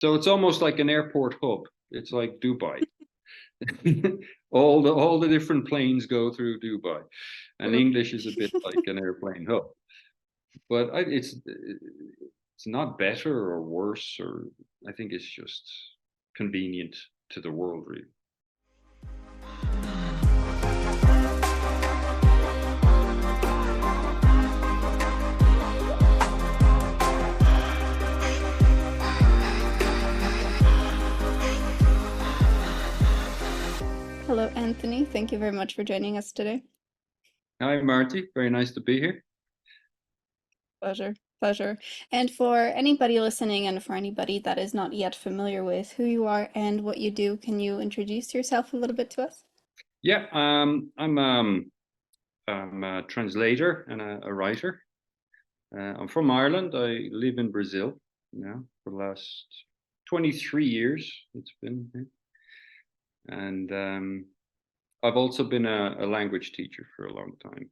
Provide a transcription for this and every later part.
So it's almost like an airport hub. It's like Dubai. all the different planes go through Dubai, and English is a bit like an airplane hub. But it's not better or worse, or I think it's just convenient to the world, really. Hello, Anthony. Thank you very much for joining us today. Hi, Marty. Very nice to be here. Pleasure, pleasure. And for anybody listening and for anybody that is not yet familiar with who you are and what you do, can you introduce yourself a little bit to us? Yeah, I'm a translator and a writer. I'm from Ireland. I live in Brazil now for the last 23 years. It's been, and I've also been a language teacher for a long time.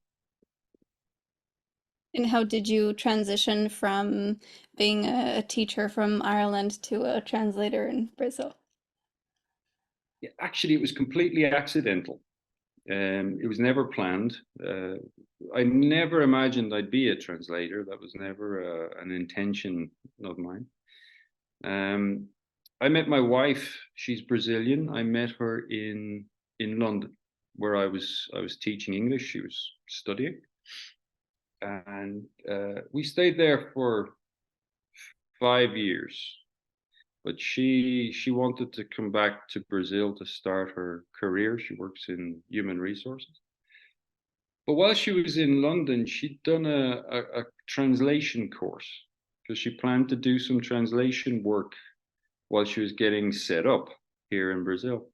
And how did you transition from being a teacher from Ireland to a translator in Brazil? Yeah, actually, it was completely accidental. It was never planned. I never imagined I'd be a translator. That was never an intention of mine. I met my wife. She's Brazilian. I met her in London, where I was teaching English. She was studying, and we stayed there for 5 years. But she wanted to come back to Brazil to start her career. She works in human resources. But while she was in London, she'd done a translation course because she planned to do some translation work while she was getting set up here in Brazil.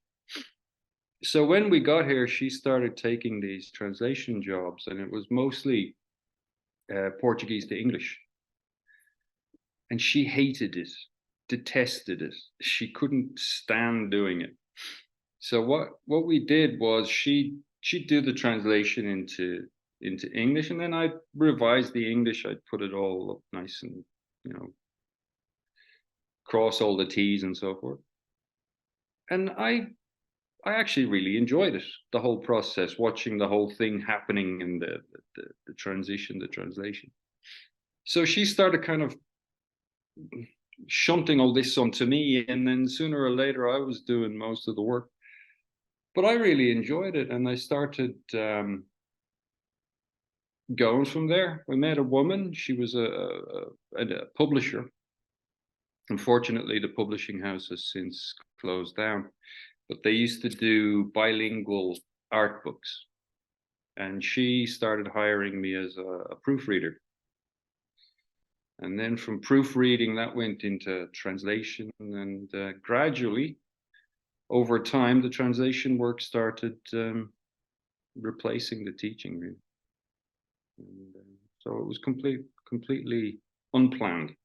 So when we got here, she started taking these translation jobs, and it was mostly Portuguese to English. And she hated it, detested it. She couldn't stand doing it. So what we did was she'd do the translation into English, and then I'd revise the English. I'd put it all up nice and, cross all the T's and so forth. And I actually really enjoyed it, the whole process, watching the whole thing happening in the transition, the translation. So she started kind of shunting all this onto me, and then sooner or later I was doing most of the work. But I really enjoyed it, and I started going from there. I met a woman. She was a publisher. Unfortunately, the publishing house has since closed down, but they used to do bilingual art books. And she started hiring me as a proofreader. And then from proofreading, that went into translation, and gradually, over time, the translation work started replacing the teaching, really. And, so it was completely unplanned.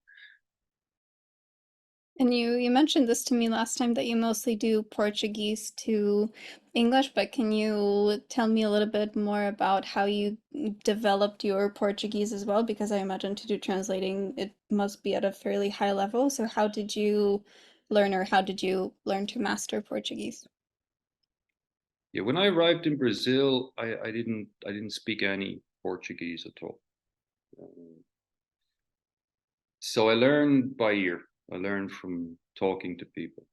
And you mentioned this to me last time that you mostly do Portuguese to English, but can you tell me a little bit more about how you developed your Portuguese as well? Because I imagine to do translating, it must be at a fairly high level. So how did you learn, or how did you learn to master Portuguese? Yeah, when I arrived in Brazil, I didn't speak any Portuguese at all. So I learned by ear. I learned from talking to people,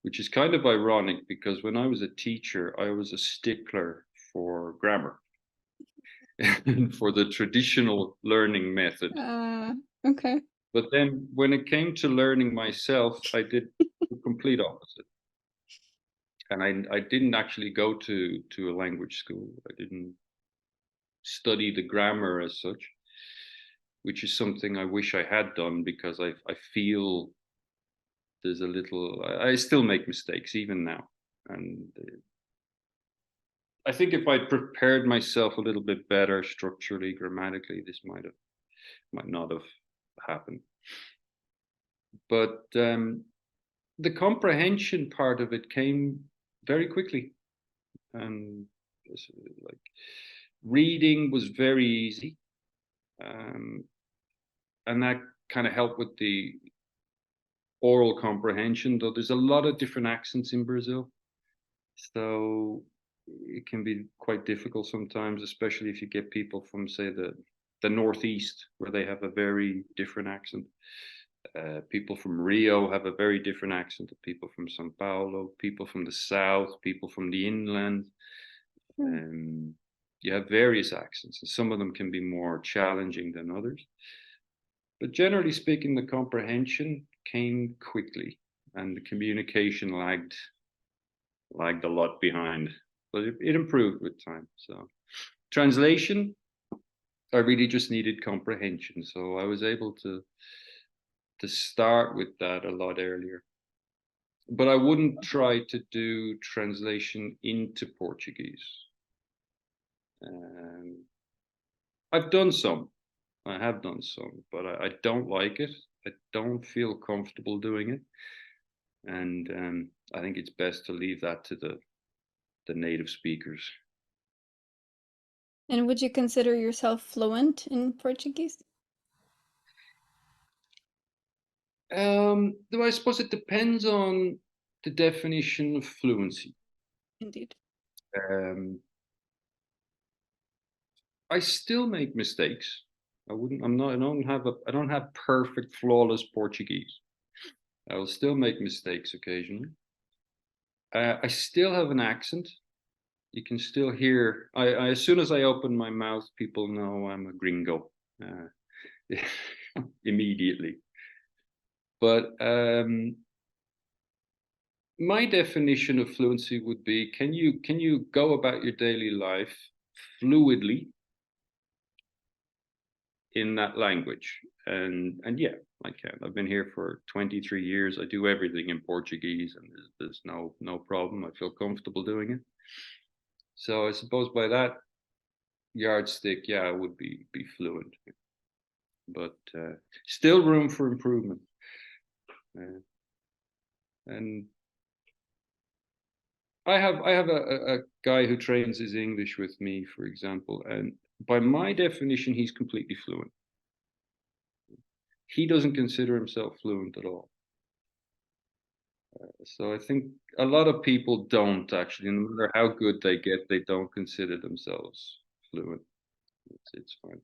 which is kind of ironic because when I was a teacher, I was a stickler for grammar and for the traditional learning method. Okay. But then when it came to learning myself, I did the complete opposite. And I didn't actually go to a language school. I didn't study the grammar as such, which is something I wish I had done, because I feel there's a little, I still make mistakes even now. And I think if I'd prepared myself a little bit better structurally, grammatically, this might not have happened. But the comprehension part of it came very quickly. And like reading was very easy. And that kind of helped with the oral comprehension, though there's a lot of different accents in Brazil. So it can be quite difficult sometimes, especially if you get people from, say, the Northeast, where they have a very different accent. People from Rio have a very different accent to people from Sao Paulo, people from the South, people from the inland. You have various accents, and some of them can be more challenging than others. But generally speaking, the comprehension came quickly, and the communication lagged a lot behind, but it improved with time. So translation, I really just needed comprehension, so I was able to start with that a lot earlier. But I wouldn't try to do translation into Portuguese. I've done some. I have done some, but I don't like it. I don't feel comfortable doing it, and I think it's best to leave that to the native speakers. And would you consider yourself fluent in Portuguese? Though I suppose it depends on the definition of fluency. Indeed. Um, I still make mistakes. I don't have perfect, flawless Portuguese. I will still make mistakes occasionally. I still have an accent. You can still hear. As soon as I open my mouth, people know I'm a gringo immediately. But my definition of fluency would be: can you go about your daily life fluidly in that language? And yeah, I can. I've been here for 23 years. I do everything in Portuguese, and there's no problem. I feel comfortable doing it. So I suppose by that yardstick, yeah, I would be fluent, but still room for improvement. And I have a guy who trains his English with me, for example, and by my definition, he's completely fluent. He doesn't consider himself fluent at all. So I think a lot of people don't actually, no matter how good they get, they don't consider themselves fluent. It's fine.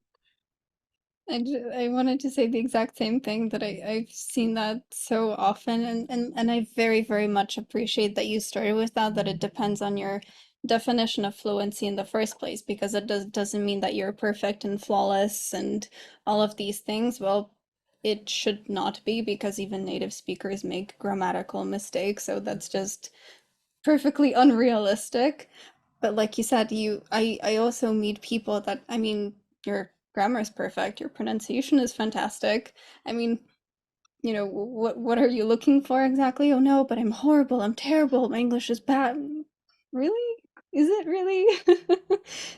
I wanted to say the exact same thing, that I've seen that so often, and I very, very much appreciate that you started with that it depends on your definition of fluency in the first place, because it doesn't mean that you're perfect and flawless and all of these things. Well, it should not be, because even native speakers make grammatical mistakes, so that's just perfectly unrealistic. But like you said, I also meet people that, I mean, your grammar is perfect, your pronunciation is fantastic. I mean, what are you looking for exactly? Oh no, but I'm horrible, I'm terrible, my English is bad. Really? Is it really?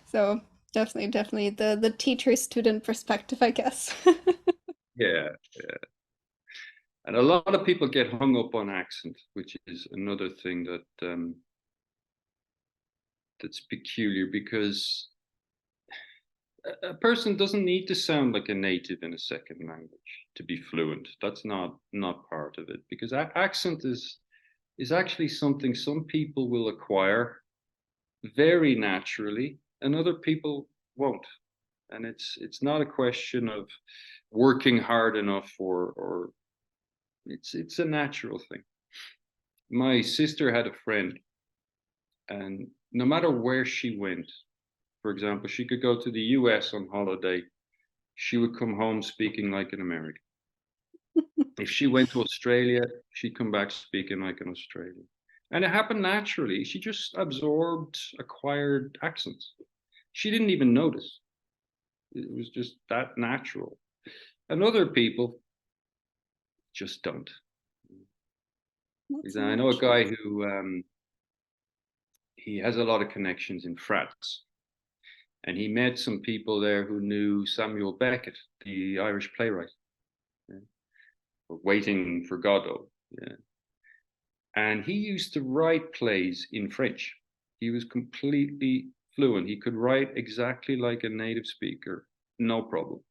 So definitely the teacher student perspective, I guess. Yeah, yeah. And a lot of people get hung up on accent, which is another thing that's peculiar, because a person doesn't need to sound like a native in a second language to be fluent. That's not part of it, because accent is actually something some people will acquire very naturally and other people won't. And it's not a question of working hard enough, or it's a natural thing. My sister had a friend, and no matter where she went, for example, she could go to the US on holiday, she would come home speaking like an American. If she went to Australia, she'd come back speaking like an Australian. And it happened naturally. She just absorbed acquired accents. She didn't even notice. It was just that natural. And other people just don't. That's I very know a true. guy who he has a lot of connections in France, and he met some people there who knew Samuel Beckett, the Irish playwright, yeah, Waiting for Godot. Yeah. And he used to write plays in French. He was completely fluent. He could write exactly like a native speaker, no problem.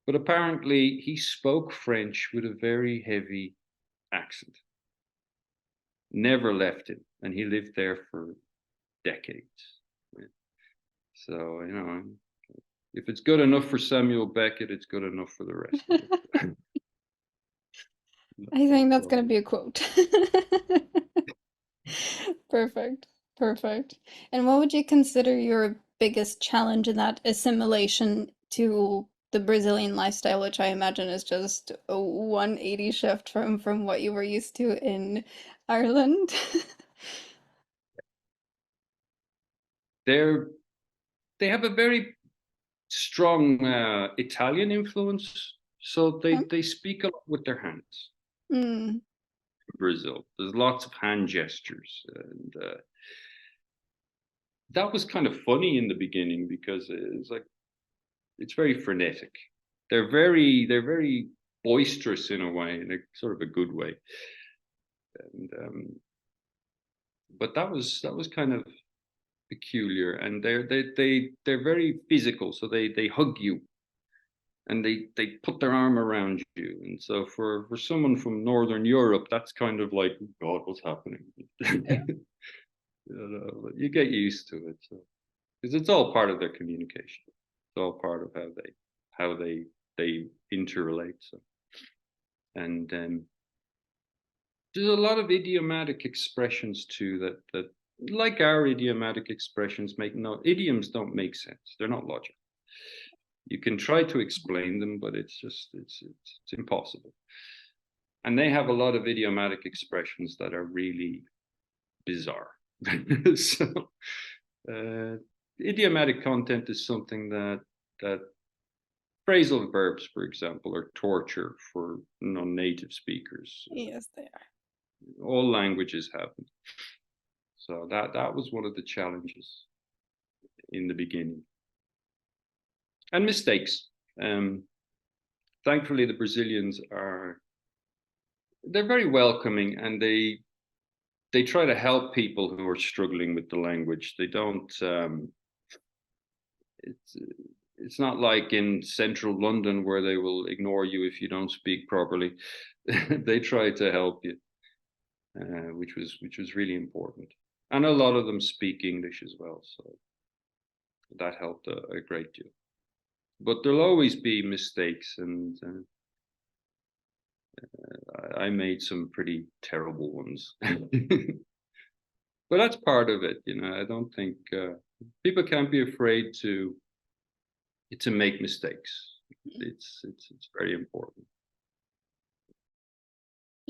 But apparently, he spoke French with a very heavy accent. Never left him, and he lived there for decades. Right? So, you know, if it's good enough for Samuel Beckett, it's good enough for the rest of us. I think that's gonna be a quote. Perfect. Perfect. And what would you consider your biggest challenge in that assimilation to the Brazilian lifestyle, which I imagine is just a 180 shift from what you were used to in Ireland? They're they have a very strong Italian influence, so Okay. they speak a lot with their hands. Mm, Brazil, there's lots of hand gestures, and that was kind of funny in the beginning because it's like it's very frenetic. They're very boisterous in a way, in a sort of a good way. And but that was kind of peculiar. And they're very physical, so they hug you and they put their arm around you. And so for someone from Northern Europe, that's kind of like, oh God, what's happening? yeah. You know, but you get used to it, so because it's all part of their communication. It's all part of how they interrelate. So and there's a lot of idiomatic expressions too that like our idiomatic expressions make no idioms don't make sense. They're not logical. You can try to explain them, but it's just it's impossible. And they have a lot of idiomatic expressions that are really bizarre. So uh, idiomatic content is something that phrasal verbs, for example, are torture for non-native speakers. Yes, they are. All languages have them. So that was one of the challenges in the beginning. And mistakes. Thankfully, the Brazilians they're very welcoming, and they try to help people who are struggling with the language. They don't. It's it's not like in central London where they will ignore you if you don't speak properly. They try to help you, which was really important. And a lot of them speak English as well, so that helped a great deal. But there'll always be mistakes, and I made some pretty terrible ones. But that's part of it, you know. I don't think people can't be afraid to make mistakes. It's very important.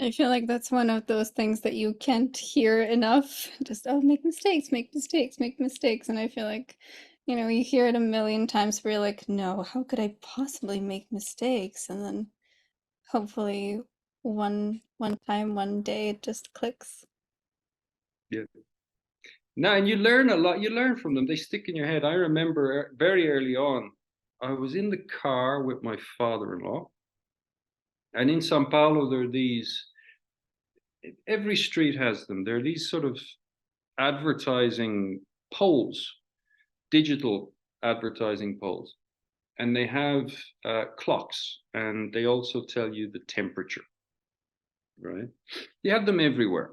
I feel like that's one of those things that you can't hear enough. Just, oh, make mistakes, make mistakes, make mistakes. And I feel like, you hear it a million times where you're like, no, how could I possibly make mistakes? And then hopefully one time, one day it just clicks. Yeah. No, and you learn a lot. You learn from them. They stick in your head. I remember very early on, I was in the car with my father-in-law, and in Sao Paulo there are these. Every street has them. There are these sort of advertising poles, digital advertising poles, and they have clocks, and they also tell you the temperature. Right? You have them everywhere.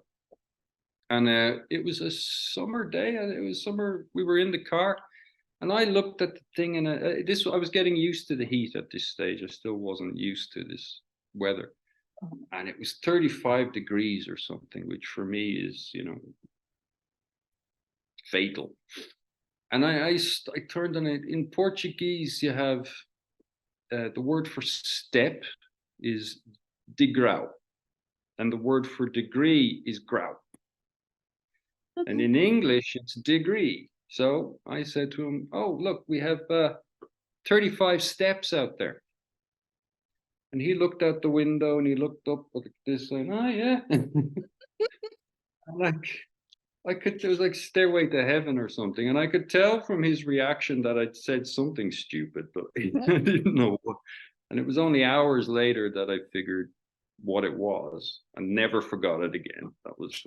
And it was a summer day. It was summer. We were in the car, and I looked at the thing, and I was getting used to the heat at this stage. I still wasn't used to this weather, and it was 35 degrees or something, which for me is, fatal. And I turned on it. In Portuguese, you have the word for step is degrau, and the word for degree is grau. And Okay. in English, it's degree. So I said to him, oh, look, we have 35 steps out there. And he looked out the window and he looked up like this, and oh, yeah. like, it was like Stairway to Heaven or something. And I could tell from his reaction that I'd said something stupid, but I didn't know what. And it was only hours later that I figured what it was and never forgot it again. That was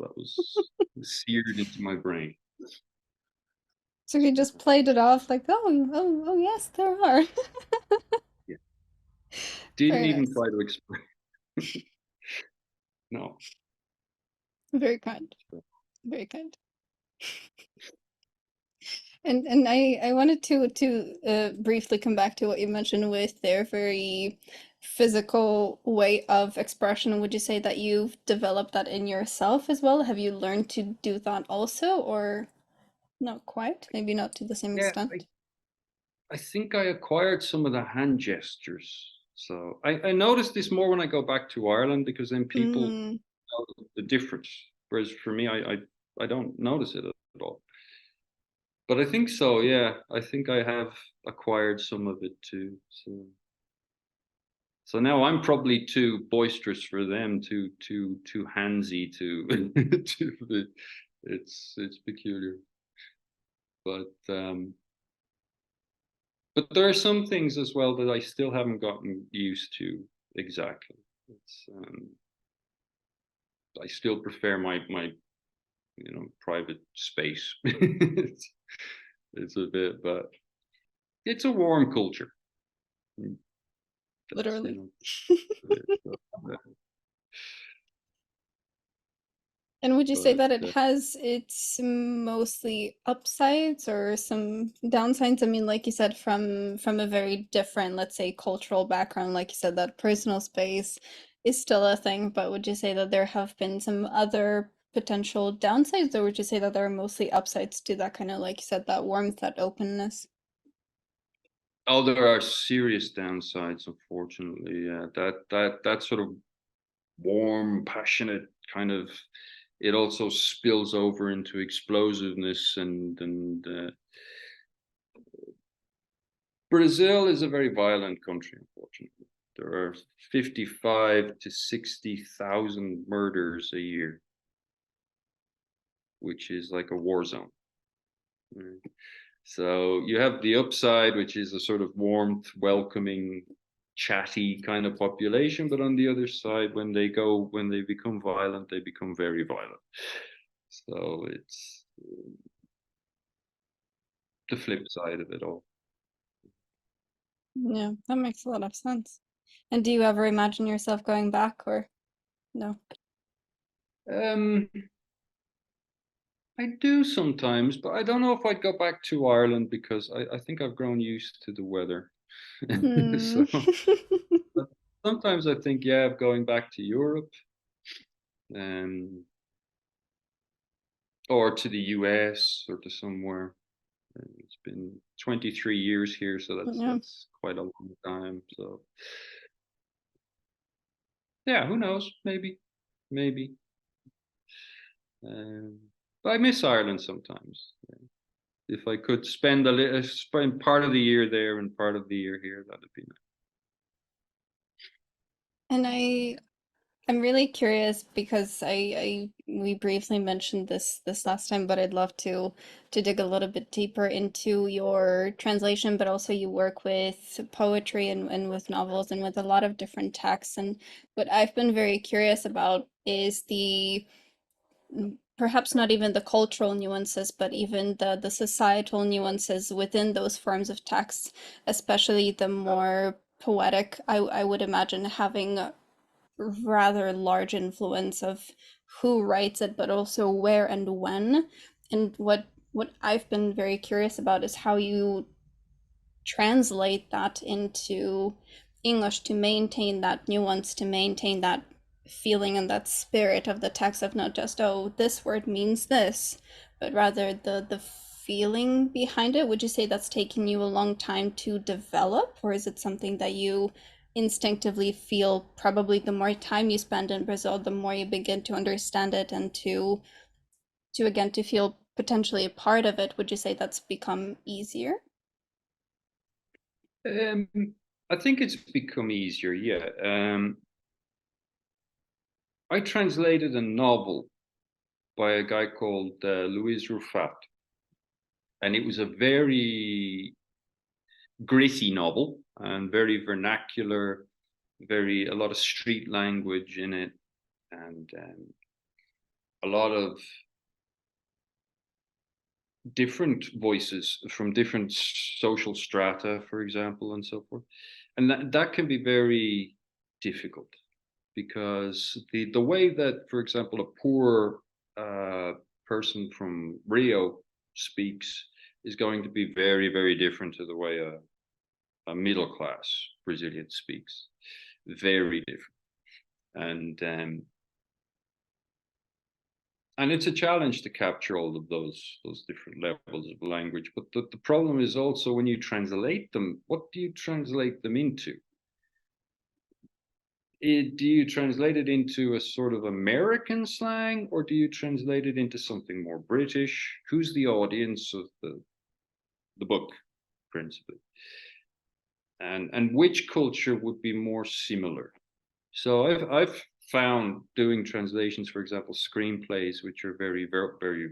seared into my brain. So he just played it off like, oh, yes, there are. Yeah. Didn't Very even nice. try to explain. No. Very kind. Very kind. And I wanted to briefly come back to what you mentioned with their very physical way of expression. Would you say that you've developed that in yourself as well? Have you learned to do that also, or not quite? Maybe not to the same Yeah, extent. I think I acquired some of the hand gestures. So I noticed this more when I go back to Ireland, because then people Mm, know the difference. Whereas for me, I don't notice it at all. But I think so, yeah. I think I have acquired some of it too. So now I'm probably too boisterous for them, too handsy to to it's peculiar. But but there are some things as well that I still haven't gotten used to exactly. It's I still prefer my private space. It's a bit, but it's a warm culture. That's literally. it. And would you say But that it has its mostly upsides or some downsides? I mean, like you said, from a very different, let's say, cultural background, like you said, that personal space is still a thing, but would you say that there have been some other potential downsides, or would you say that there are mostly upsides to that kind of, like you said, that warmth, that openness? oh, there are serious downsides, unfortunately. Yeah, that sort of warm, passionate kind of, it also spills over into explosiveness and Brazil is a very violent country, unfortunately. There are 55 to 60,000 murders a year, which is like a war zone. Right? So you have the upside, which is a sort of warmth, welcoming, chatty kind of population. But on the other side, when they become violent, they become very violent. So it's the flip side of it all. Yeah, that makes a lot of sense. And do you ever imagine yourself going back or no? Um, I do sometimes, but I don't know if I'd go back to Ireland because I think I've grown used to the weather. Hmm. So but sometimes I think, yeah, of going back to Europe, um, or to the US or to somewhere. It's been 23 years here, so Yeah. that's quite a long time. So yeah, who knows? Maybe. Um, but I miss Ireland sometimes. If I could spend part of the year there and part of the year here, that'd be And I'm really curious because I we briefly mentioned this last time, but I'd love to dig a little bit deeper into your translation, but also you work with poetry and with novels and with a lot of different texts. And what I've been very curious about is the perhaps not even the cultural nuances, but even the societal nuances within those forms of text, especially the more poetic, I would imagine having a rather large influence of who writes it, but also where and when. And what I've been very curious about is how you translate that into English to maintain that nuance, to maintain that feeling and that spirit of the text of not just, oh, this word means this, but rather the feeling behind it. Would you say that's taken you a long time to develop, or is it something that you instinctively feel probably the more time you spend in Brazil, the more you begin to understand it and to again to feel potentially a part of it? Would you say that's become easier? nice. I think it's become easier. Yeah. I translated a novel by a guy called Luis Rufat, and it was a very gritty novel and very vernacular, very a lot of street language in it, and a lot of different voices from different social strata, for example, and so forth. And that can be very difficult. because the way that, for example, a poor person from Rio speaks is going to be very, very different to the way a middle class Brazilian speaks. Very different. And it's a challenge to capture all of those different levels of language. But the problem is also when you translate them, what do you translate them into? Do you translate it into a sort of American slang, or do you translate it into something more British? Who's the audience of the book, principally? And which culture would be more similar? So I've found doing translations, for example, screenplays, which are very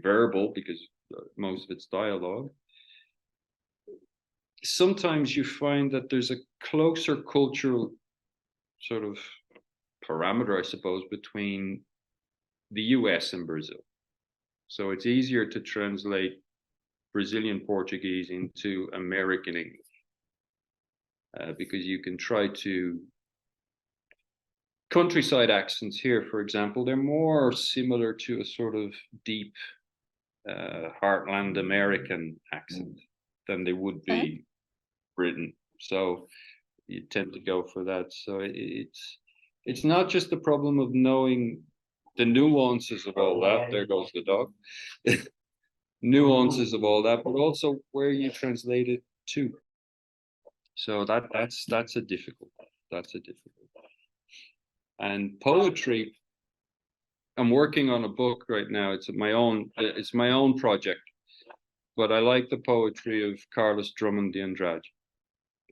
verbal because most of it's dialogue. Sometimes you find that there's a closer cultural sort of parameter, I suppose, between the US and Brazil. So it's easier to translate Brazilian Portuguese into American English because you can try to countryside accents here, for example, they're more similar to a sort of deep heartland American accent than they would be Britain. So you tend to go for that. So it's not just the problem of knowing the nuances of all that. There goes the dog. Nuances of all that, but also where you translate it to. So that's a difficult. That's a difficult. And poetry, I'm working on a book right now. It's my own project, but I like the poetry of Carlos Drummond de Andrade,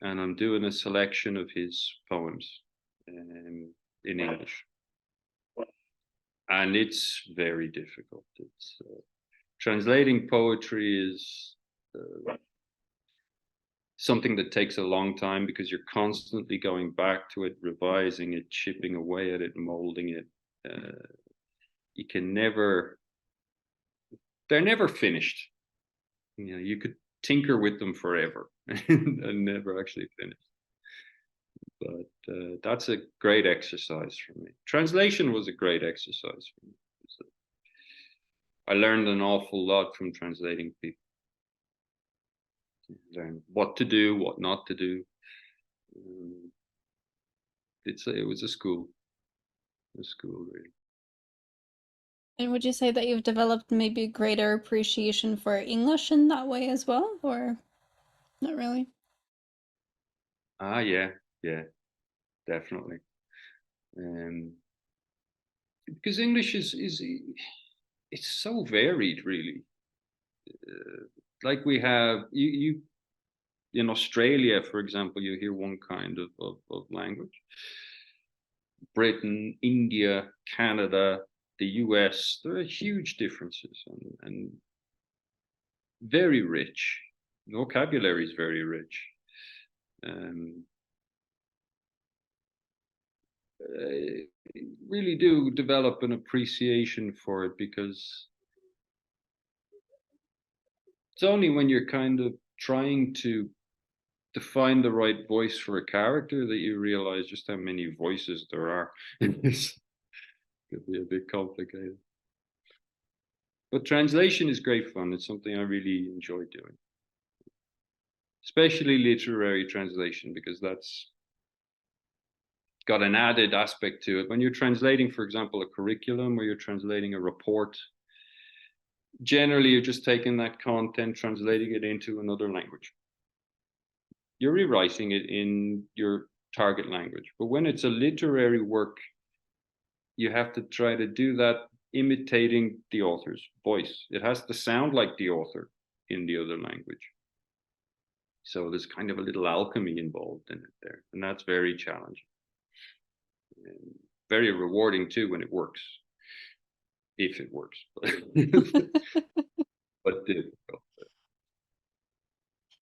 and I'm doing a selection of his poems in English, and it's very difficult. It's translating poetry is something that takes a long time because you're constantly going back to it, revising it, chipping away at it, molding it. You can never, they're never finished. You know, you could tinker with them forever and never actually finish. But that's a great exercise for me. Translation was a great exercise for me. I learned an awful lot from translating people. Learn what to do, what not to do. It was a school really. And would you say that you've developed maybe a greater appreciation for English in that way as well, or not really? Yeah, definitely. Because English is it's so varied, really. Like we have you in Australia, for example, you hear one kind of language. Britain, India, Canada, the US, there are huge differences and very rich. The vocabulary is very rich. Really do develop an appreciation for it because it's only when you're kind of trying to find the right voice for a character that you realize just how many voices there are. It could be a bit complicated. But translation is great fun. It's something I really enjoy doing. Especially literary translation, because that's got an added aspect to it. When you're translating, for example, a curriculum or you're translating a report, generally you're just taking that content, translating it into another language. You're rewriting it in your target language. But when it's a literary work, you have to try to do that imitating the author's voice. It has to sound like the author in the other language. So there's kind of a little alchemy involved in it there. And that's very challenging. And very rewarding too when it works. If it works. But difficult.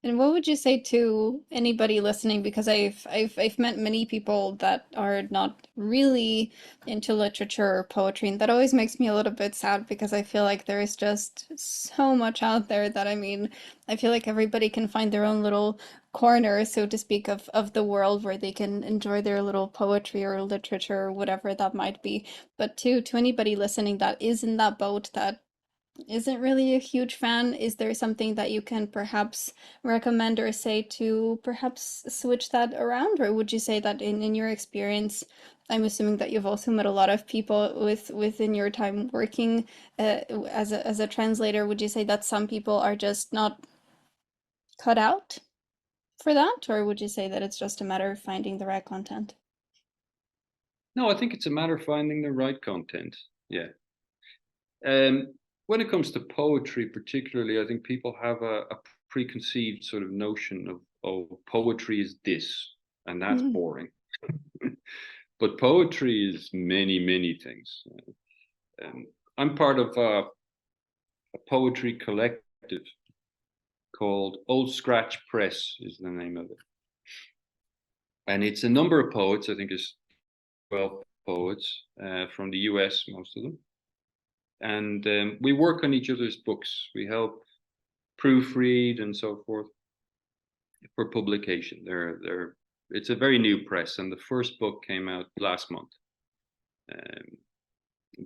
And what would you say to anybody listening? Because I've met many people that are not really into literature or poetry, and that always makes me a little bit sad because I feel like there is just so much out there that I mean, I feel like everybody can find their own little corner, so to speak, of the world where they can enjoy their little poetry or literature or whatever that might be. But to anybody listening that is in that boat that isn't really a huge fan, is there something that you can perhaps recommend or say to perhaps switch that around? Or would you say that in your experience, I'm assuming that you've also met a lot of people within your time working as a translator, would you say that some people are just not cut out for that? Or would you say that it's just a matter of finding the right content? No, I think it's a matter of finding the right content. Yeah. Um, when it comes to poetry, particularly, I think people have a preconceived sort of notion of, oh, poetry is this, and that's Mm. boring. But poetry is many, many things. I'm part of a poetry collective called Old Scratch Press, is the name of it. And it's a number of poets, I think it's 12 poets from the US, most of them. And we work on each other's books. We help proofread and so forth for publication. It's a very new press, and the first book came out last month um,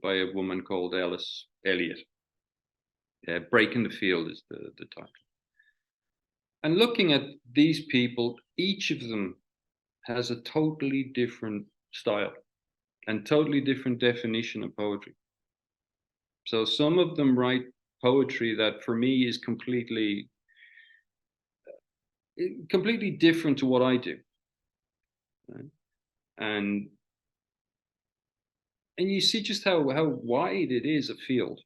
by a woman called Alice Elliott. Breaking the Field is the title. And looking at these people, each of them has a totally different style and totally different definition of poetry. So some of them write poetry that for me is completely different to what I do. Right? And you see just how wide it is a field.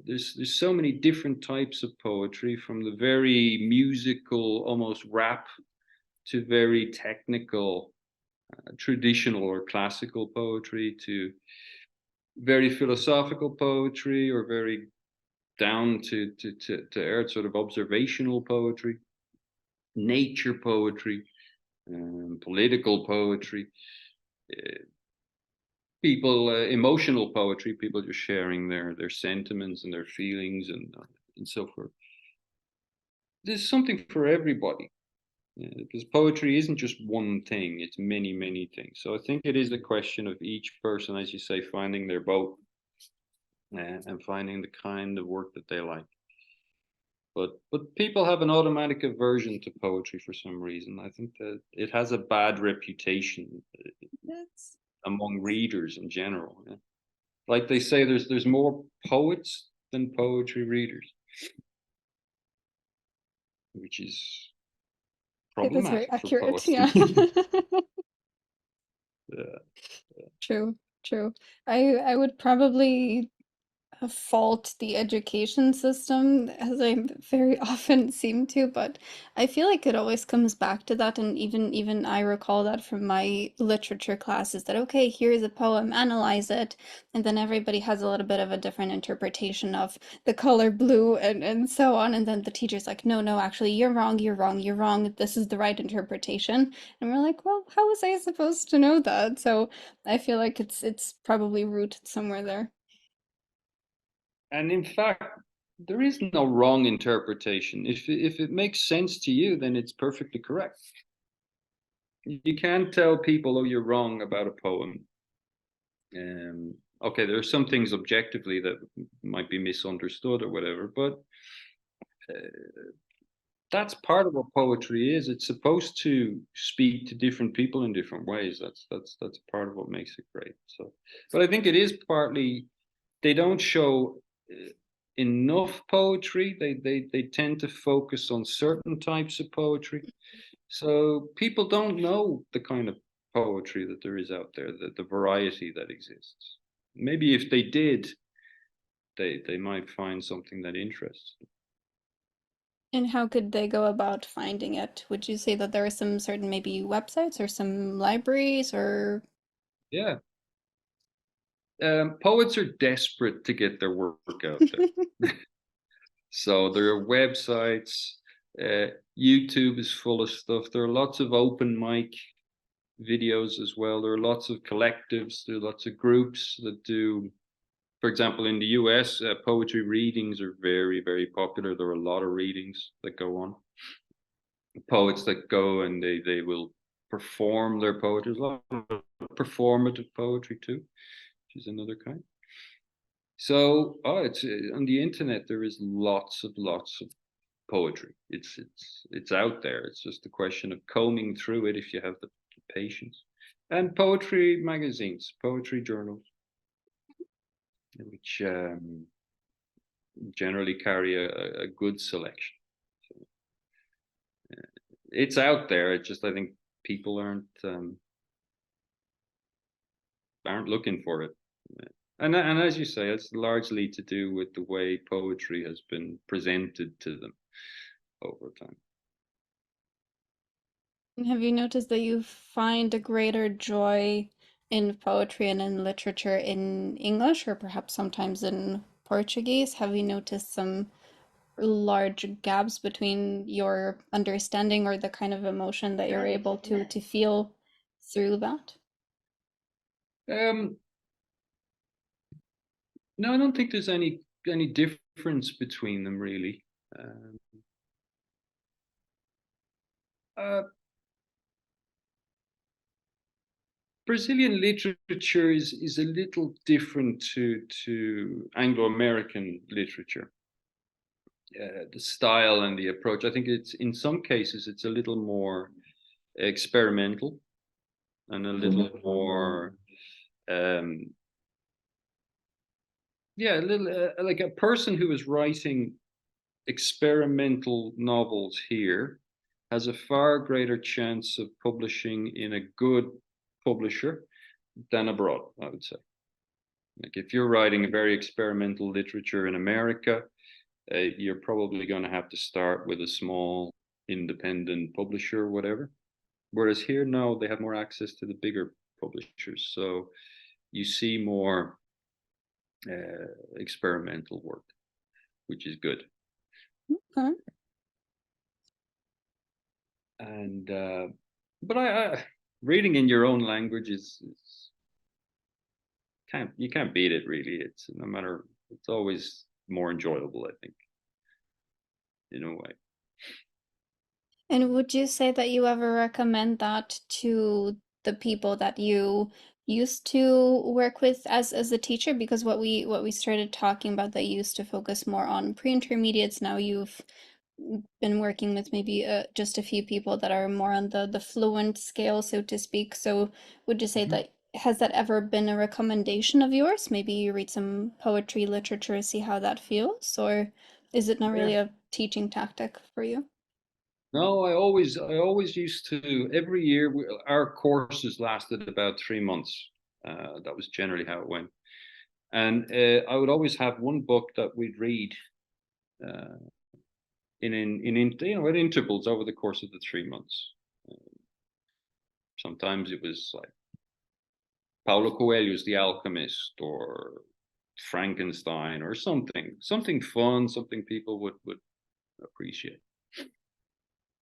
There's so many different types of poetry, from the very musical, almost rap, to very technical, traditional or classical poetry, to very philosophical poetry, or very down to earth sort of observational poetry, nature poetry, political poetry. People Emotional poetry, people just sharing their sentiments and their feelings and so forth. There's something for everybody, because poetry isn't just one thing, it's many things. So I think it is a question of each person, as you say, finding their boat and finding the kind of work that they like. But people have an automatic aversion to poetry for some reason. I think that it has a bad reputation That's among readers in general. Yeah. Like they say, there's more poets than poetry readers, which is that's very problematic for accurate. poets. Yeah. Yeah. True, true. I would probably fault the education system, as I very often seem to, but I feel like it always comes back to that, and even I recall that from my literature classes that okay, here's a poem, analyze it, and then everybody has a little bit of a different interpretation of the color blue and so on, and then the teacher's like, no, no, actually, you're wrong, you're wrong, you're wrong, this is the right interpretation, and we're like, well, how was I supposed to know that? So I feel like it's probably rooted somewhere there. And in fact, there is no wrong interpretation. If it makes sense to you, then it's perfectly correct. You can't tell people, oh, you're wrong about a poem. Okay, there are some things objectively that might be misunderstood or whatever, but that's part of what poetry is. It's supposed to speak to different people in different ways. That's part of what makes it great. So, but I think it is partly they don't show enough poetry. They tend to focus on certain types of poetry. So people don't know the kind of poetry that there is out there, the variety that exists. Maybe if they did, they might find something that interests them. And how could they go about finding it? Would you say that there are some certain maybe websites or some libraries or Yeah. Poets are desperate to get their work out there. So there are websites, YouTube is full of stuff. There are lots of open mic videos as well. There are lots of collectives. There are lots of groups that do. For example, in the US, poetry readings are very, very popular. There are a lot of readings that go on. Poets that go and they will perform their poetry. There's a lot of performative poetry too, which is another kind. So, it's on the internet. There is lots of poetry. It's out there. It's just a question of combing through it if you have the patience. And poetry magazines, poetry journals, which generally carry a good selection. So, it's out there. It's just I think people aren't looking for it. And as you say, it's largely to do with the way poetry has been presented to them over time. Have you noticed that you find a greater joy in poetry and in literature in English, or perhaps sometimes in Portuguese? Have you noticed some large gaps between your understanding or the kind of emotion that you're able to feel through that? Um, no, I don't think there's any difference between them really. Uh, Brazilian literature is a little different to Anglo-American literature. The style and the approach. I think it's in some cases it's a little more experimental and a little more, yeah, a little like a person who is writing experimental novels here has a far greater chance of publishing in a good publisher than abroad, I would say. Like if you're writing a very experimental literature in America, you're probably going to have to start with a small independent publisher or whatever. Whereas here, now they have more access to the bigger publishers. So you see more experimental work, which is good. Okay. And but I reading in your own language is you can't beat it really. It's no matter. It's always more enjoyable, I think, in a way. And would you say that you ever recommend that to the people that you used to work with as a teacher? Because what we started talking about, that you used to focus more on pre-intermediates. Now you've been working with maybe just a few people that are more on the fluent scale, so to speak. So would you say Mhm. that has that ever been a recommendation of yours? Maybe you read some poetry literature, see how that feels, or is it not Yeah. really a teaching tactic for you? No, I always used to. Every year, our courses lasted about 3 months. That was generally how it went. And I would always have one book that we'd read uh, at intervals over the course of the 3 months. Sometimes it was like Paulo Coelho's The Alchemist or Frankenstein or something fun, something people would appreciate.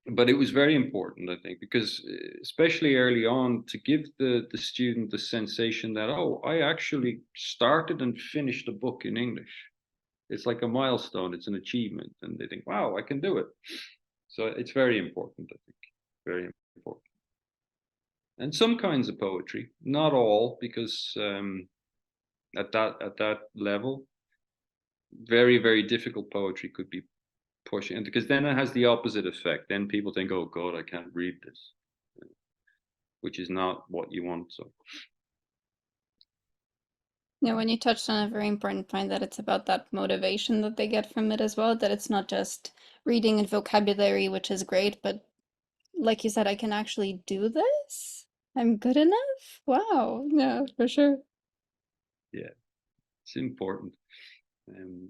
But it was very important, I think, because especially early on, to give the student the sensation that, oh, I actually started and finished a book in English. It's like a milestone, it's an achievement, and they think, wow, I can do it. So it's very important, I think, very important. And some kinds of poetry, not all, because at that level, very, very difficult poetry could be pushing, and because then it has the opposite effect. Then people think, oh God, I can't read this, which is not what you want. So Yeah, when you touched on a very important point, that it's about that motivation that they get from it as well, that it's not just reading and vocabulary, which is great, but like you said, I can actually do this. I'm good enough. Wow. Yeah, for sure. yeah, it's important. Um,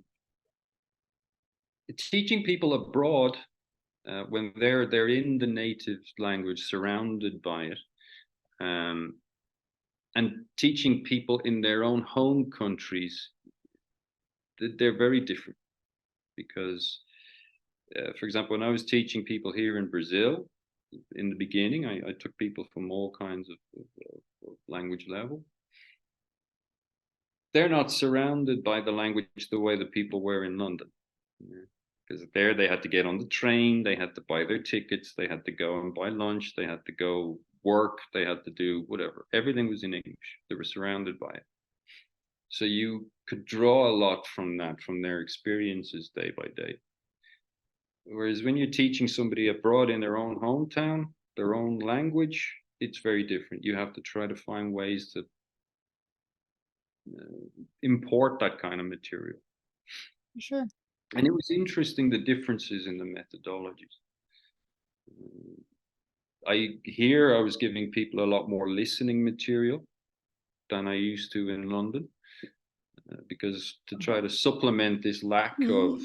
Teaching people abroad when they're in the native language, surrounded by it, um, and teaching people in their own home countries, they're very different because For example, when I was teaching people here in Brazil, in the beginning, I took people from all kinds of language level. They're not surrounded by the language the way the people were in London. Because there they had to get on the train, they had to buy their tickets, they had to go and buy lunch, they had to go work, they had to do whatever. Everything was in English. They were surrounded by it. So you could draw a lot from that, from their experiences day by day. Whereas when you're teaching somebody abroad in their own hometown, their own language, it's very different. You have to try to find ways to import that kind of material. Sure. And it was interesting, the differences in the methodologies. I was giving people a lot more listening material than I used to in London, because to try to supplement this lack of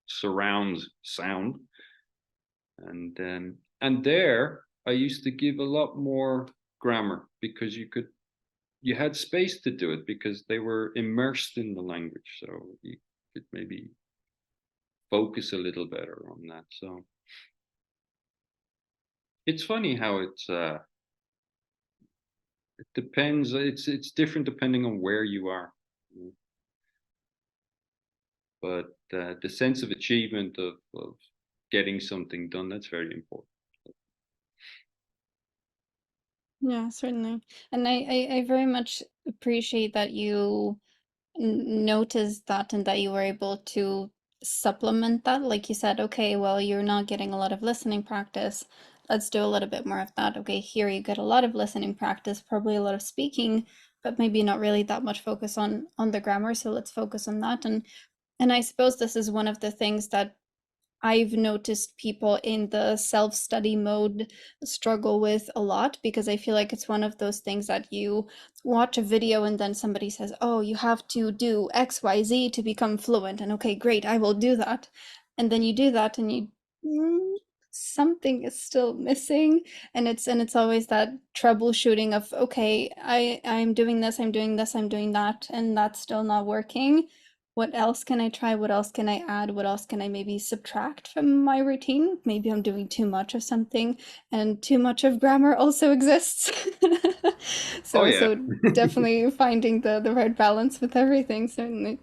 surround sound, and there I used to give a lot more grammar, because you had space to do it because they were immersed in the language, so you could maybe focus a little better on that. So it's funny how it depends. It's different depending on where you are, but the sense of achievement of getting something done, that's very important. Yeah, certainly. And I very much appreciate that you noticed that and that you were able to supplement that. Like you said, okay, well, you're not getting a lot of listening practice. Let's do a little bit more of that. Okay, here you get a lot of listening practice, probably a lot of speaking, but maybe not really that much focus on the grammar. So let's focus on that. And I suppose this is one of the things that I've noticed people in the self-study mode struggle with a lot, because I feel like it's one of those things that you watch a video and then somebody says, oh, you have to do XYZ to become fluent. And okay, great, I will do that. And then you do that and something is still missing. And it's always that troubleshooting of, okay, I'm doing this, I'm doing this, I'm doing that, and that's still not working. What else can I try? What else can I add? What else can I maybe subtract from my routine? Maybe I'm doing too much of something, and too much of grammar also exists. Oh so yeah. so definitely finding the right balance with everything, certainly.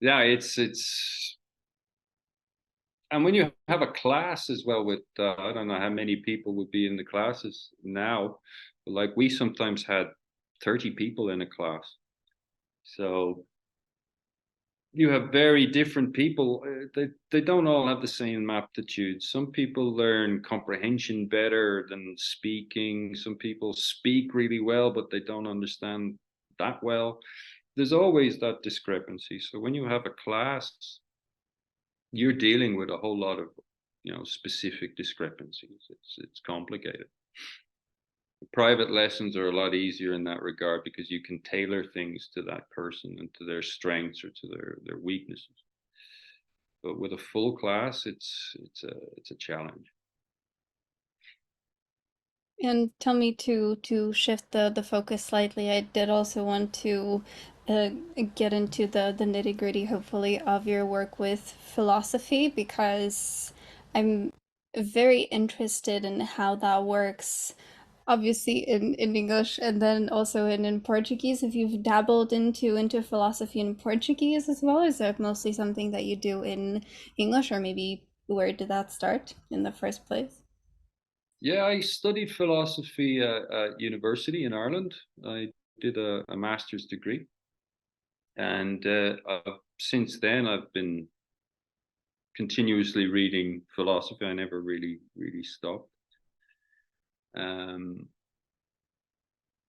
Yeah, it's and when you have a class as well with I don't know how many people would be in the classes now, but like we sometimes had 30 people in a class. So you have very different people. They don't all have the same aptitude. Some people learn comprehension better than speaking. Some people speak really well, but they don't understand that well. There's always that discrepancy. So when you have a class, you're dealing with a whole lot of specific discrepancies. It's complicated. Private lessons are a lot easier in that regard because you can tailor things to that person and to their strengths or to their weaknesses. But with a full class, it's a challenge. And tell me to shift the focus slightly. I did also want to uh, get into the nitty-gritty, hopefully, of your work with philosophy, because I'm very interested in how that works. Obviously in English and then also in Portuguese. If you've dabbled into philosophy in Portuguese as well, is that mostly something that you do in English, or maybe where did that start in the first place? Yeah, I studied philosophy at university in Ireland. I did a master's degree, and since then I've been continuously reading philosophy. I never really stopped. Um,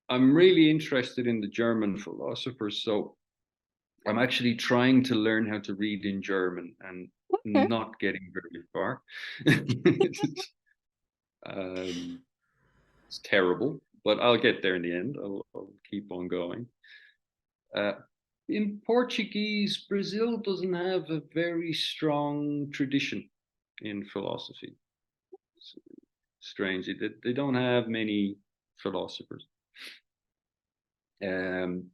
I'm really interested in the German philosophers, so I'm actually trying to learn how to read in German and Okay. not getting very far. um, it's terrible, but I'll get there in the end. I'll keep on going. Uh, in Portuguese, Brazil doesn't have a very strong tradition in philosophy. Strangely, they don't have many philosophers. Um,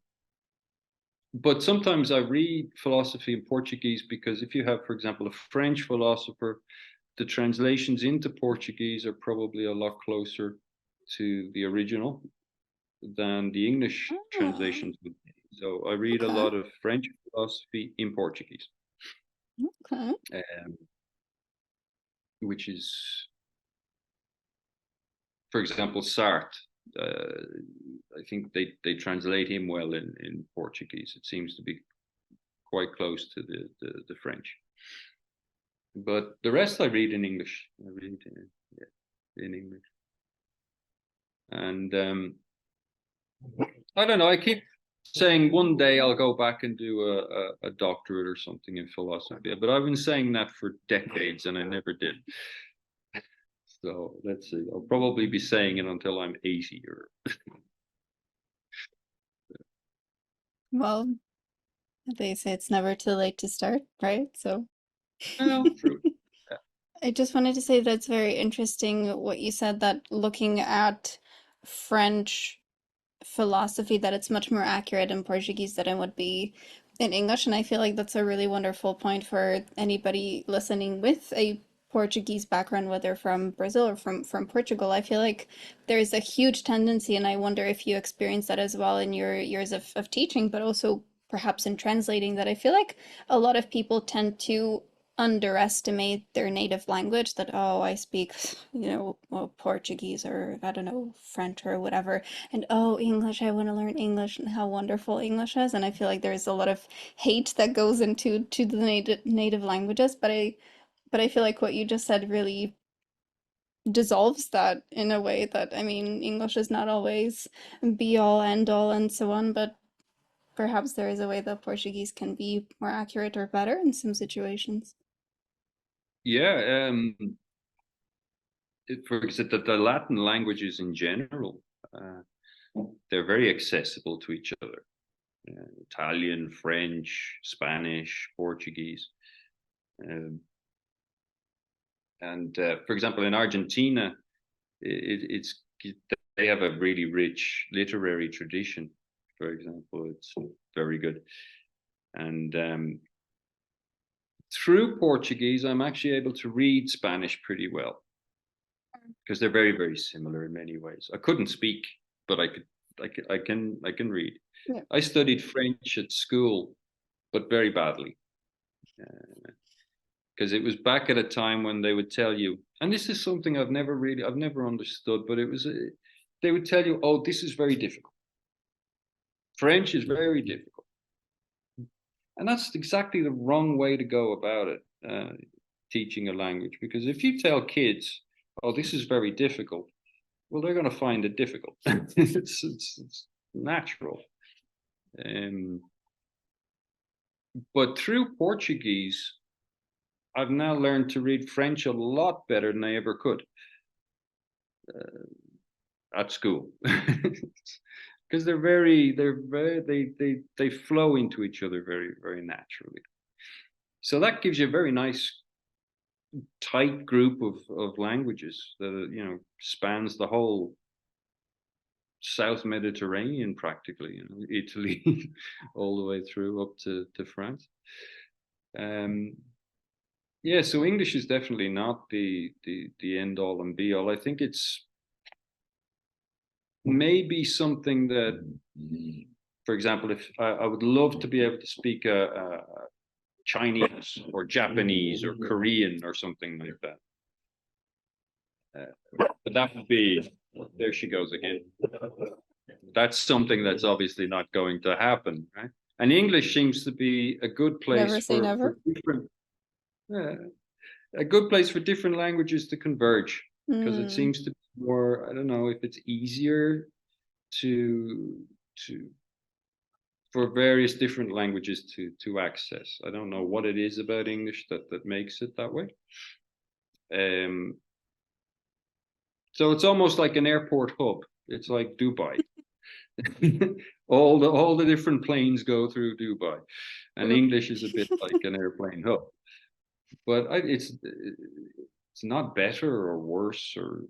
but sometimes I read philosophy in Portuguese because if you have, for example, a French philosopher, the translations into Portuguese are probably a lot closer to the original than the English Oh, translations would be. So I read a okay. lot of French philosophy in Portuguese, Okay. um, which is, for example, Sartre. I think they translate him well in Portuguese. It seems to be quite close to the French. But the rest I read in English. I read yeah, in English. And I don't know. I keep saying one day I'll go back and do a doctorate or something in philosophy. But I've been saying that for decades and I never did. So let's see. I'll probably be saying it until I'm 80 or Well, they say it's never too late to start, right? So well, true. Yeah. I just wanted to say that's very interesting what you said that looking at French philosophy that it's much more accurate in Portuguese than it would be in English. And I feel like that's a really wonderful point for anybody listening with a Portuguese background, whether from Brazil or from Portugal. I feel like there's a huge tendency, and I wonder if you experience that as well in your years of teaching, but also perhaps in translating, that I feel like a lot of people tend to underestimate their native language, that oh, I speak, well, Portuguese, or I don't know, French or whatever, and oh, English, I want to learn English, and how wonderful English is. And I feel like there's a lot of hate that goes into the native languages, but I feel like what you just said really dissolves that in a way that, I mean, English is not always be all end all and so on, but perhaps there is a way that Portuguese can be more accurate or better in some situations. Yeah, for example, the Latin languages in general, uh, they're very accessible to each other. Italian, French, Spanish, Portuguese. Um, and for example, in Argentina, it's they have a really rich literary tradition. For example, it's very good. And through Portuguese, I'm actually able to read Spanish pretty well because they're very, very similar in many ways. I couldn't speak, but I can read. Yeah. I studied French at school, but very badly. Because it was back at a time when they would tell you, and this is something I've never understood, but they would tell you, oh, this is very difficult. French is very difficult. And that's exactly the wrong way to go about it, teaching a language. Because if you tell kids, oh, this is very difficult, well, they're going to find it difficult. It's natural. Um, but through Portuguese, I've now learned to read French a lot better than I ever could at school. Because they flow into each other very, very naturally. So that gives you a very nice tight group of languages that spans the whole South Mediterranean practically, Italy all the way through up to France. Um, yeah, so English is definitely not the end all and be all. I think it's maybe something that, for example, if I would love to be able to speak a Chinese or Japanese or Korean or something like that. But that would be, there she goes again. That's something that's obviously not going to happen, right? And English seems to be a good place Never say never. uh, a good place for different languages to converge because it Mm. seems to be more, I don't know if it's easier to to for various different languages to access. I don't know what it is about English that makes it that way. Um, so it's almost like an airport hub. It's like Dubai. all the different planes go through Dubai, and True. English is a bit like an airplane hub. But it's not better or worse, or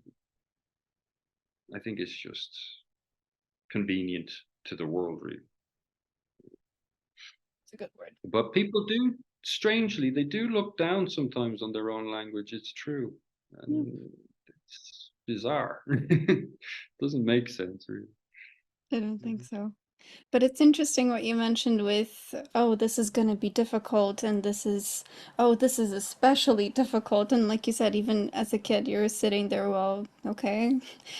I think it's just convenient to the world, really. It's a good word. But people do, strangely, they do look down sometimes on their own language. It's true. Yeah, And it's bizarre. Doesn't make sense, really. I don't think so. But it's interesting what you mentioned with, oh, this is going to be difficult, and this is especially difficult. And like you said, even as a kid, you're sitting there, well, okay,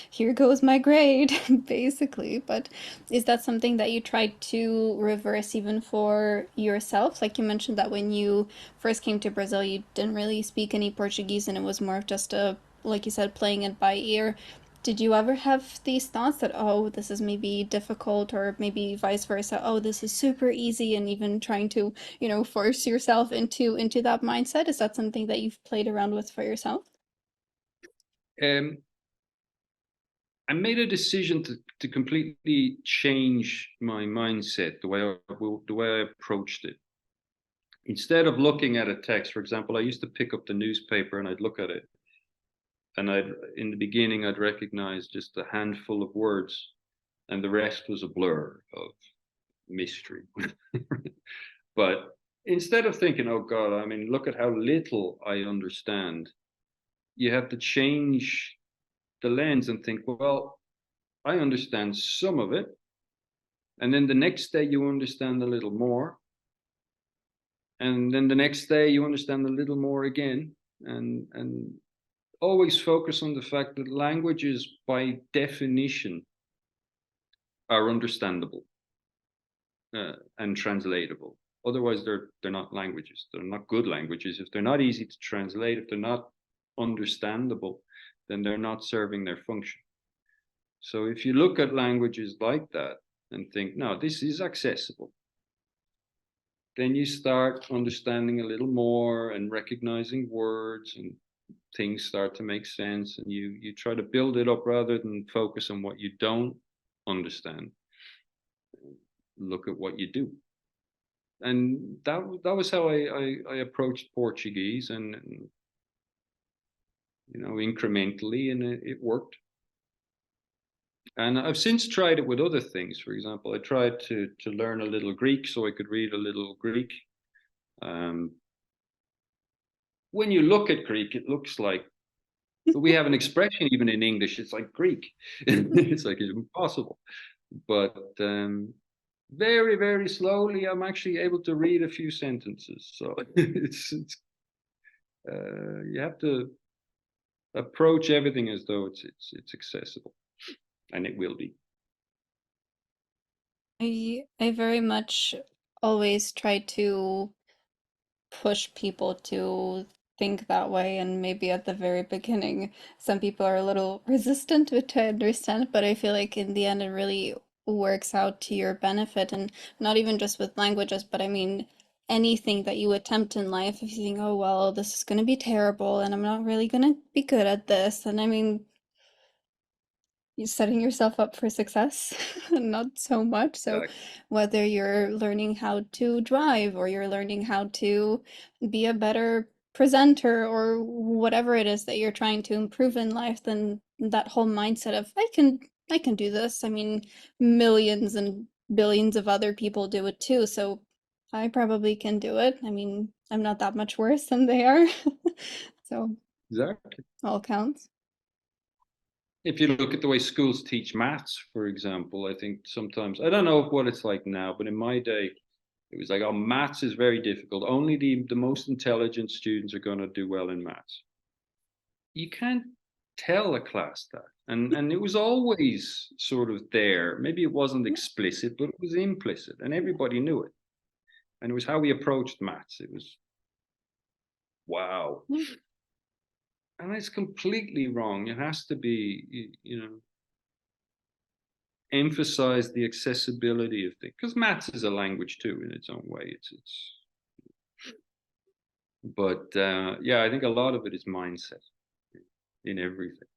here goes my grade, basically. But is that something that you tried to reverse even for yourself? Like you mentioned that when you first came to Brazil, you didn't really speak any Portuguese, and it was more of just a, like you said, playing it by ear. Did you ever have these thoughts that, oh, this is maybe difficult, or maybe vice versa, oh, this is super easy, and even trying to, force yourself into that mindset? Is that something that you've played around with for yourself? Um, I made a decision to completely change my mindset, the way I approached it. Instead of looking at a text, for example, I used to pick up the newspaper and I'd look at it, and in the beginning I'd recognize just a handful of words, and the rest was a blur of mystery. But instead of thinking, oh God, I mean, look at how little I understand, you have to change the lens and think, well, I understand some of it. And then the next day you understand a little more. And then the next day you understand a little more again. And always focus on the fact that languages by definition are understandable and translatable. Otherwise, they're not languages. They're not good languages. If they're not easy to translate, if they're not understandable, then they're not serving their function. So if you look at languages like that and think, no, this is accessible, then you start understanding a little more and recognizing words, and things start to make sense, and you try to build it up rather than focus on what you don't understand. Look at what you do. And that was how I approached Portuguese, and incrementally, and it worked. And I've since tried it with other things. For example, I tried to learn a little Greek so I could read a little Greek. Um, when you look at Greek, it looks like we have an expression even in English. It's like Greek. It's like it's impossible. But very, very slowly, I'm actually able to read a few sentences. So it's you have to approach everything as though it's accessible, and it will be. I very much always try to push people to think that way, and maybe at the very beginning some people are a little resistant, which I understand, but I feel like in the end it really works out to your benefit. And not even just with languages, but I mean anything that you attempt in life. If you think, oh well, this is going to be terrible and I'm not really going to be good at this, and I mean you're setting yourself up for success, not so much. So, Exactly. whether you're learning how to drive, or you're learning how to be a better presenter, or whatever it is that you're trying to improve in life, then that whole mindset of I can do this. I mean, millions and billions of other people do it too, so I probably can do it. I mean, I'm not that much worse than they are. So, Exactly. all counts. If you look at the way schools teach maths, for example, I think sometimes, I don't know what it's like now, but in my day, it was like, oh, maths is very difficult. Only the most intelligent students are going to do well in maths. You can't tell a class that. And it was always sort of there. Maybe it wasn't explicit, but it was implicit, and everybody knew it. And it was how we approached maths. It was, wow. Yeah. And it's completely wrong. It has to be, emphasize the accessibility of things, because maths is a language too in its own way. But yeah, I think a lot of it is mindset in everything,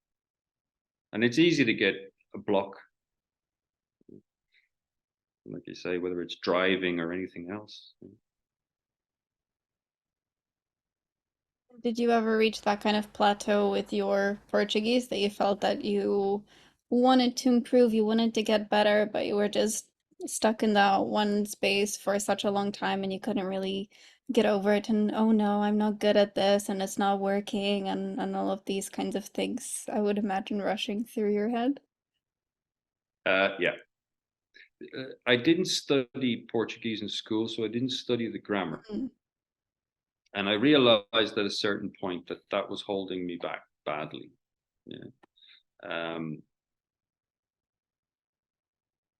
and it's easy to get a block, like you say, whether it's driving or anything else. Did you ever reach that kind of plateau with your Portuguese that you felt that you wanted to improve, you wanted to get better, but you were just stuck in that one space for such a long time and you couldn't really get over it and oh no, I'm not good at this and it's not working and all of these kinds of things I would imagine rushing through your head. Yeah. I didn't study Portuguese in school, so I didn't study the grammar. Mm. And I realized at a certain point that that was holding me back badly. Yeah. Um,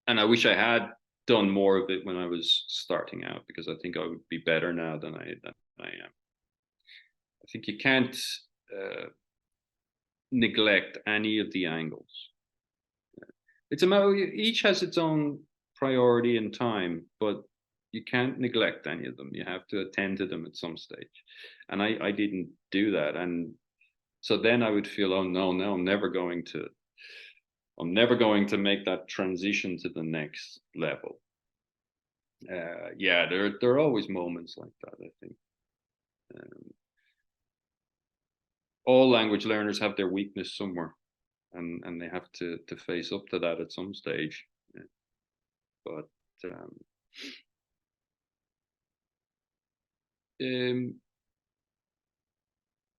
and I wish I had done more of it when I was starting out, because I think I would be better now than I am. I think you can't uh, neglect any of the angles. It's a matter, each has its own priority and time, but you can't neglect any of them. You have to attend to them at some stage. And I didn't do that. And so then I would feel, oh no, I'm never going to make that transition to the next level. Yeah, there are always moments like that, I think. Um, all language learners have their weakness somewhere, and they have to face up to that at some stage. Yeah. But um,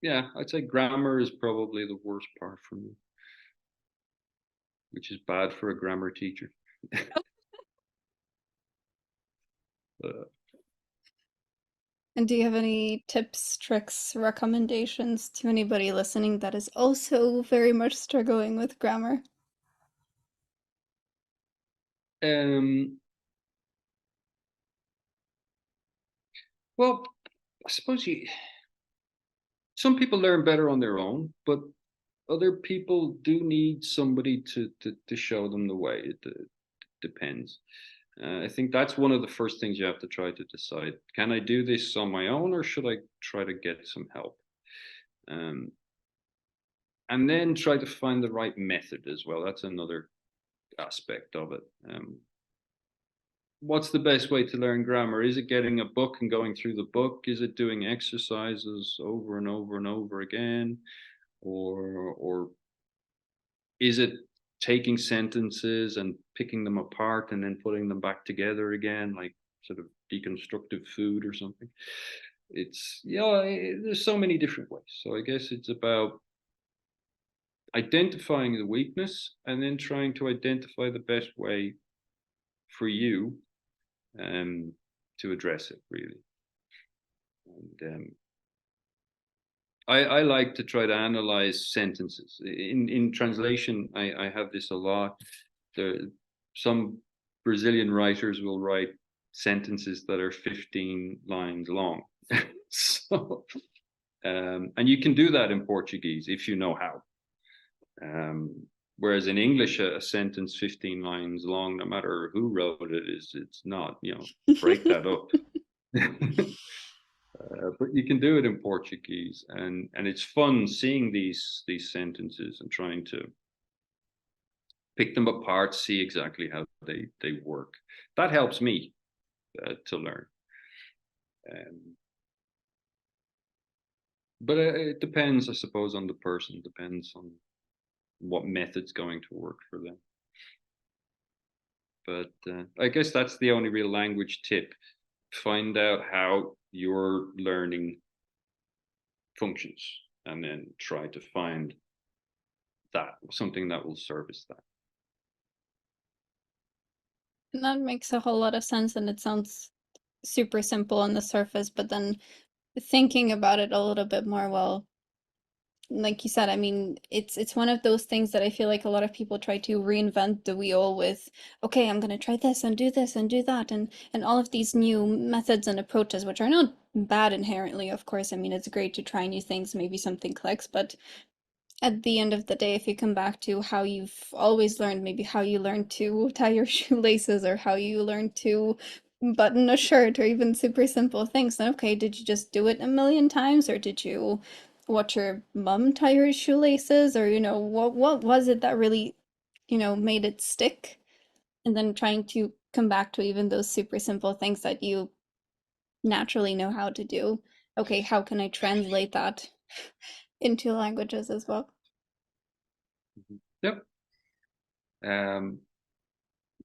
yeah, I'd say grammar is probably the worst part for me, which is bad for a grammar teacher. uh, And do you have any tips, tricks, recommendations to anybody listening that is also very much struggling with grammar? um, well, I suppose some people learn better on their own, but other people do need somebody to show them the way. It depends. I think that's one of the first things you have to try to decide. Can I do this on my own, or should I try to get some help? Um, and then try to find the right method as well. That's another aspect of it. What's the best way to learn grammar? Is it getting a book and going through the book? Is it doing exercises over and over and over again? Or is it taking sentences and picking them apart and then putting them back together again, like sort of deconstructive food or something? It's, there's so many different ways. So I guess it's about identifying the weakness and then trying to identify the best way for you um, to address it, really. And I like to try to analyze sentences. In translation, I have this a lot. There, some Brazilian writers will write sentences that are 15 lines long. So, and you can do that in Portuguese if you know how. Whereas in English, a sentence 15 lines long, no matter who wrote it, it's not. Break that up. But you can do it in Portuguese, and it's fun seeing these sentences and trying to pick them apart, see exactly how they work. That helps me to learn. Um, but it depends, I suppose, on the person. It depends on what method's going to work for them. But I guess that's the only real language tip. Find out how your learning functions, and then try to find that something that will service that. That makes a whole lot of sense and it sounds super simple on the surface, but then thinking about it a little bit more, well, like you said, I mean, it's one of those things that I feel like a lot of people try to reinvent the wheel with, okay, I'm gonna try this and do that and all of these new methods and approaches, which are not bad inherently, of course. I mean, it's great to try new things, maybe something clicks, but at the end of the day, if you come back to how you've always learned, maybe how you learned to tie your shoelaces or how you learned to button a shirt or even super simple things, then okay, did you just do it a million times or did you watch your mom tie her shoelaces or what was it that really, made it stick? And then trying to come back to even those super simple things that you naturally know how to do. Okay, how can I translate that into languages as well? Yep. Um,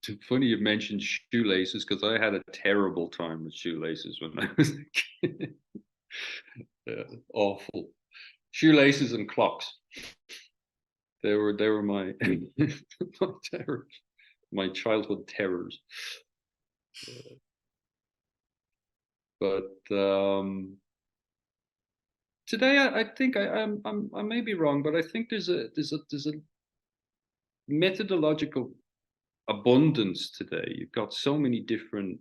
It's funny you mentioned shoelaces because I had a terrible time with shoelaces when I was a kid. Awful. Shoelaces and clocks. They were my my terrors, my childhood terrors. But today I think I may be wrong, but I think there's a methodological abundance today. You've got so many different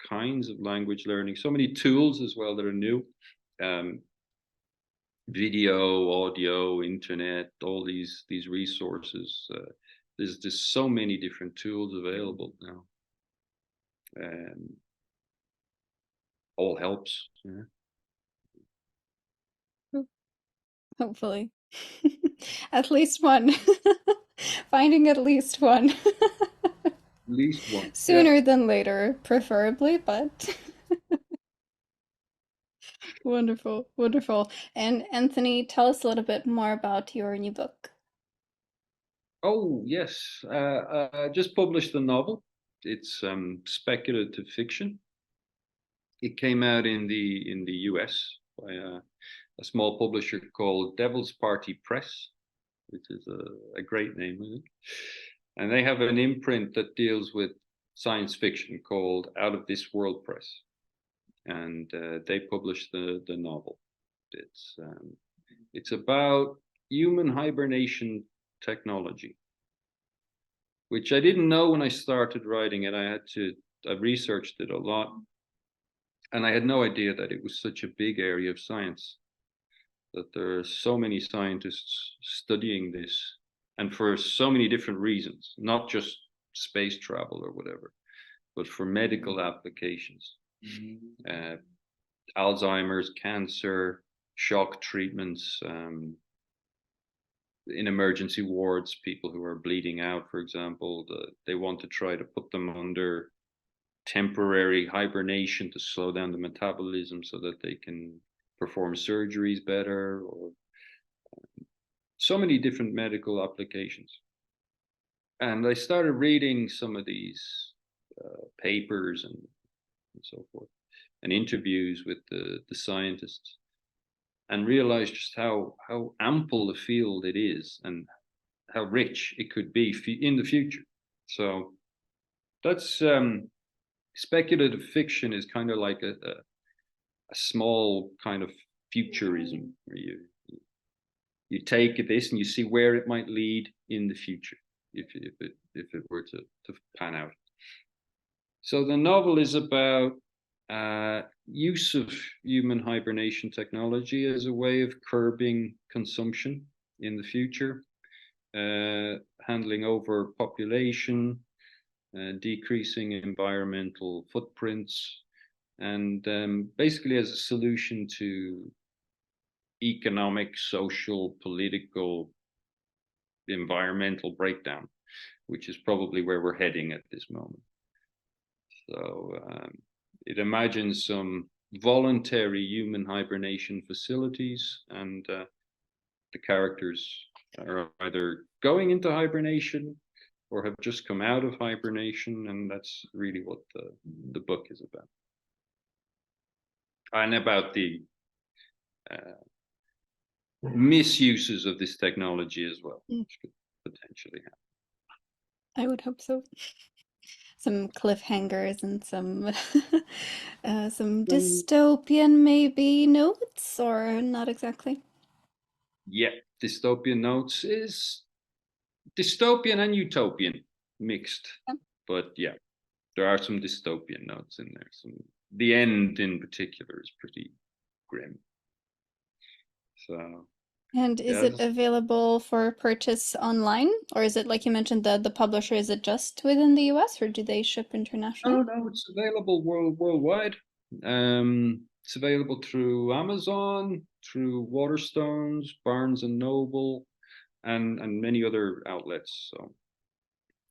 kinds of language learning, so many tools as well that are new. Video, audio, internet, all these resources. There's so many different tools available now. All helps. Yeah. Hopefully. At least one. Finding at least one. At least one. Sooner Yeah. than later, preferably, but wonderful, wonderful. And Anthony, tell us a little bit more about your new book. Oh yes, just published a novel. It's speculative fiction. It came out in the US by a small publisher called Devil's Party Press, which is a great name, isn't it? And they have an imprint that deals with science fiction called Out of This World Press, and they published the novel. It's about human hibernation technology, which I didn't know when I started writing it. I researched it a lot, and I had no idea that it was such a big area of science, that there are so many scientists studying this, and for so many different reasons, not just space travel or whatever, but for medical applications. Alzheimer's, cancer, shock treatments, in emergency wards, people who are bleeding out, for example, they want to try to put them under temporary hibernation to slow down the metabolism so that they can perform surgeries better, or so many different medical applications. And I started reading some of these papers and so forth, and interviews with the scientists, and realized just how ample the field it is and how rich it could be in the future. So that's speculative fiction is kind of like a small kind of futurism, where you take this and you see where it might lead in the future if it were to pan out. So the novel is about use of human hibernation technology as a way of curbing consumption in the future, handling overpopulation, decreasing environmental footprints, and basically as a solution to economic, social, political, environmental breakdown, which is probably where we're heading at this moment. So it imagines some voluntary human hibernation facilities, and the characters are either going into hibernation or have just come out of hibernation, and that's really what the book is about. And about the misuses of this technology as well, which could potentially happen. I would hope so. Some cliffhangers and some dystopian maybe notes, or not exactly. Yeah, dystopian notes is dystopian and utopian mixed, but yeah, there are some dystopian notes in there. The end in particular is pretty grim. So. And is it available for purchase online, or is it, like you mentioned, the publisher, is it just within the US, or do they ship internationally? No, it's available worldwide. It's available through Amazon, through Waterstones, Barnes and Noble, and many other outlets. So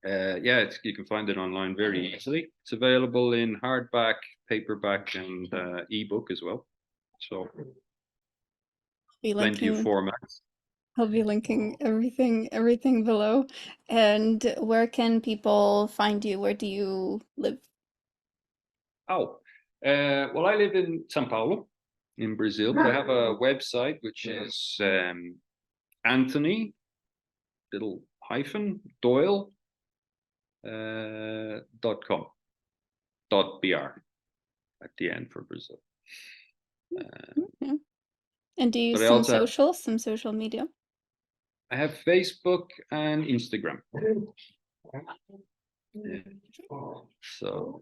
yeah, you can find it online very easily. It's available in hardback, paperback, and ebook as well. So plenty of formats. I'll be linking everything below. And where can people find you? Where do you live? Oh, well, I live in São Paulo, in Brazil, but I have a website which is Anthony, little hyphen, Doyle, .com, .br at the end for Brazil. Yeah. And do you use But I also have, some social media? I have Facebook and Instagram. Yeah. So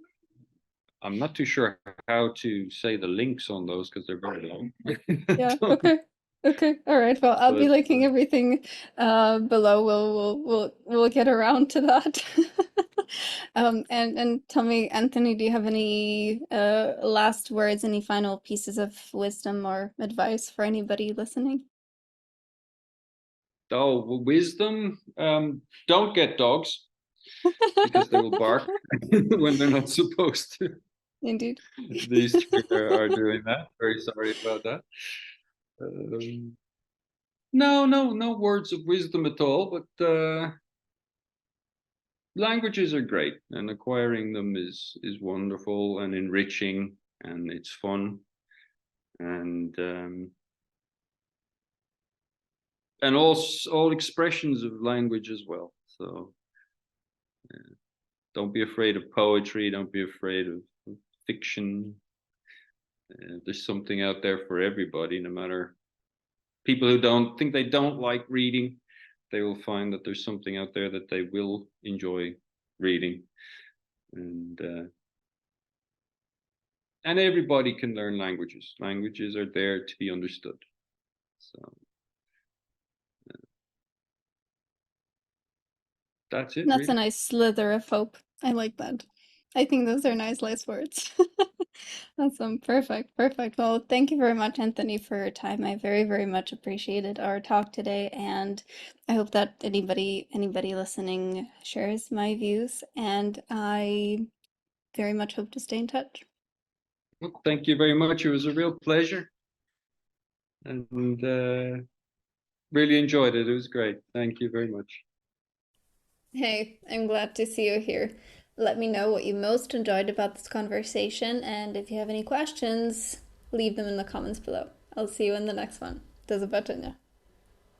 I'm not too sure how to say the links on those because they're very long. Yeah, okay. Okay. All right. Well, I'll be But linking everything below. We'll get around to that. And tell me, Anthony, do you have any last words, any final pieces of wisdom or advice for anybody listening? oh, wisdom, don't get dogs because they will bark when they're not supposed to. Indeed. These three are doing that. Very sorry about that. No words of wisdom at all, but languages are great, and acquiring them is wonderful and enriching, and it's fun, and all expressions of language as well. So don't be afraid of poetry. Don't be afraid of fiction. There's something out there for everybody, no matter people who don't like reading, they will find that there's something out there that they will enjoy reading, and everybody can learn languages. Languages are there to be understood. So that's it, That's a really. nice slither of hope. I like that. I think those are nice last words. Awesome. Perfect. Perfect. Well, thank you very much, Anthony, for your time. I very much appreciated our talk today, and I hope that anybody listening shares my views, and I very much hope to stay in touch. Well, thank you very much. It was a real pleasure, and really enjoyed it. It was great. Thank you very much. Hey, I'm glad to see you here. Let me know what you most enjoyed about this conversation, and if you have any questions, leave them in the comments below. I'll see you in the next one. Do zobaczenia.